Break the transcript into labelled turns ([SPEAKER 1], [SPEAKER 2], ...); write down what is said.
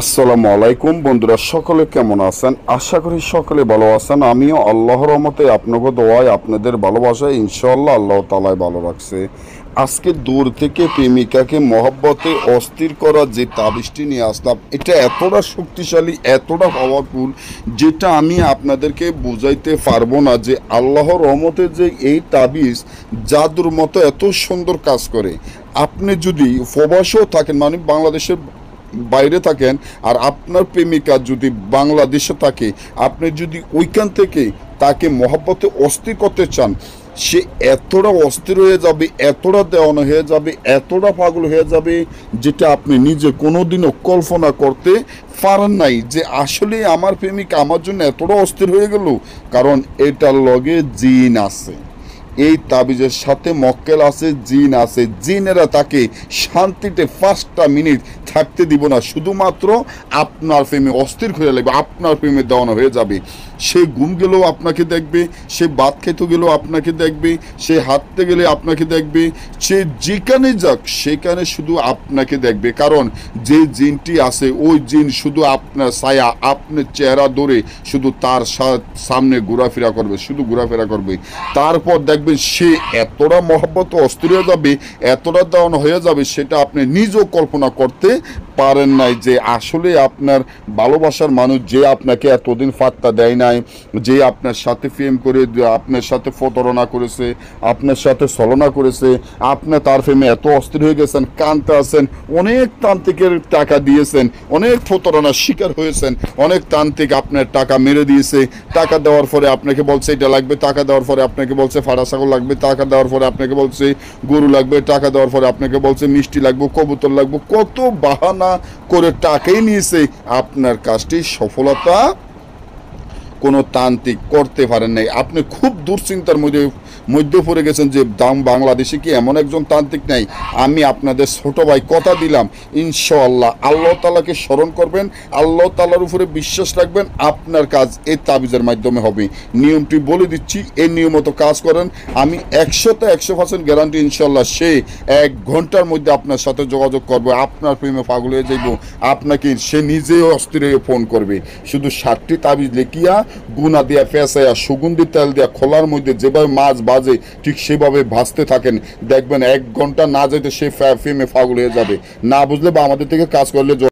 [SPEAKER 1] আসসালামু আলাইকুম বন্ধুরা, সকলে কেমন আছেন? আশা করি সকলে ভালো আছেন। আমিও আল্লাহর রহমতে আপনাকে দোয়ায় আপনাদের ভালোবাসায় ইনশাআল্লাহ আল্লাহ তাআলাই ভালো রাখছে। আজকে দূর থেকে প্রেমিকাকে মহব্বতে অস্থির করা যে তাবিজটি নিয়ে আসলাম, এটা এতটা শক্তিশালী, এতটা পাওয়ারফুল, যেটা আমি আপনাদেরকে বুঝাইতে পারবো না। যে আল্লাহর রহমতে যে এই তাবিজ জাদুর মতো এত সুন্দর কাজ করে। আপনি যদি প্রবাসেও থাকেন, মানে বাংলাদেশের বাইরে থাকেন, আর আপনার প্রেমিকা যদি বাংলাদেশে থাকে, আপনি যদি ওইখান থেকে তাকে মহব্বতে অস্থির করতে চান, সে এতটা অস্থির হয়ে যাবে, এতটা দেওয়ানো হয়ে যাবে, এতটা পাগল হয়ে যাবে, যেটা আপনি নিজে কোনোদিনও কল্পনা করতে পারেন নাই। যে আসলে আমার প্রেমিকা আমার জন্য এতটা অস্থির হয়ে গেল, কারণ এটার লগে জিন আছে। এই তাবিজের সাথে মক্কেল আছে, জিন আছে। জিনেরা তাকে শান্তিতে 5টা মিনিট থাকতে দিব না। শুধুমাত্র আপনার প্রেমে অস্থির হয়ে লাগবে, আপনার প্রেমে দেওয়ানো হয়ে যাবে। সে ঘুম গেলেও আপনাকে দেখবে, সে ভাত খেতে গেলেও আপনাকে দেখবে, সে হাঁটতে গেলে আপনাকে দেখবে, সে যেখানে যাক সেখানে শুধু আপনাকে দেখবে। কারণ যে জিনটি আছে, ওই জিন শুধু আপনার ছায়া, আপনার চেহারা ধরে শুধু তার সামনে ঘোরাফেরা করবে, শুধু ঘোরাফেরা করবে। তারপর দেখবেন সে এতটা মহব্বত অস্থির হয়ে যাবে, এতটা দেওয়ানো হয়ে যাবে, সেটা আপনি নিজেও কল্পনা করতে পারেন নাই। যে আসলে আপনার ভালোবাসার মানুষ, যে আপনাকে এতদিন পাত্তা দেয় নাই, যে আপনার সাথে প্রেম করে আপনার সাথে প্রতারণা করেছে, আপনার সাথে ছলনা করেছে, আপনি তার প্রেমে এত অস্থির হয়ে গেছেন, কাঁদতে আছেন, অনেক তান্ত্রিকের টাকা দিয়েছেন, অনেক প্রতারণার শিকার হয়েছেন, অনেক তান্ত্রিক আপনার টাকা মেরে দিয়েছে। টাকা দেওয়ার পরে আপনাকে বলছে এটা লাগবে, টাকা দেওয়ার পরে আপনাকে বলছে ফাড়া ছাগল লাগবে, টাকা দেওয়ার পরে আপনাকে বলছে গরু লাগবে, টাকা দেওয়ার পরে আপনাকে বলছে মিষ্টি লাগবে, কবুতর লাগবে, কত বাহানা করে টাকাই নিয়েছে। আপনার কাজটি সফলতা কোনো তান্ত্রিক করতে পারেন নাই। আপনি খুব দুশ্চিন্তার মধ্যে পড়ে গেছেন যে বাংলাদেশে কি এমন একজন তান্ত্রিক নাই? আমি আপনাদের ছোট ভাই কথা দিলাম, ইনশাআল্লাহ আল্লাহ তাআলাকে স্মরণ করবেন, আল্লাহ তাআলার উপরে বিশ্বাস রাখবেন, আপনার কাজ এই তাবিজের মাধ্যমে হবে। নিয়মটি বলে দিচ্ছি, এই নিয়ম মতো কাজ করেন, আমি 100% গ্যারান্টি ইনশাআল্লাহ সে 1 ঘন্টার মধ্যে আপনার সাথে যোগাযোগ করবে, আপনার প্রেমে পাগল হয়ে যাইব, আপনাকে সে নিজেও অস্থির হয়ে ফোন করবে। শুধু 7টি তাবিজ লিখিয়া গুনা দিয়া ফেসাইয়া সুগন্ধি তেল দিয়া খোলার মধ্যে যেভাবে মাছ বাজে ঠিক সেভাবে ভাজতে থাকেন, দেখবেন 1 ঘন্টা না যেতে সে প্রেমে পাগল হয়ে যাবে। না বুঝলে বা আমাদের থেকে কাজ করলে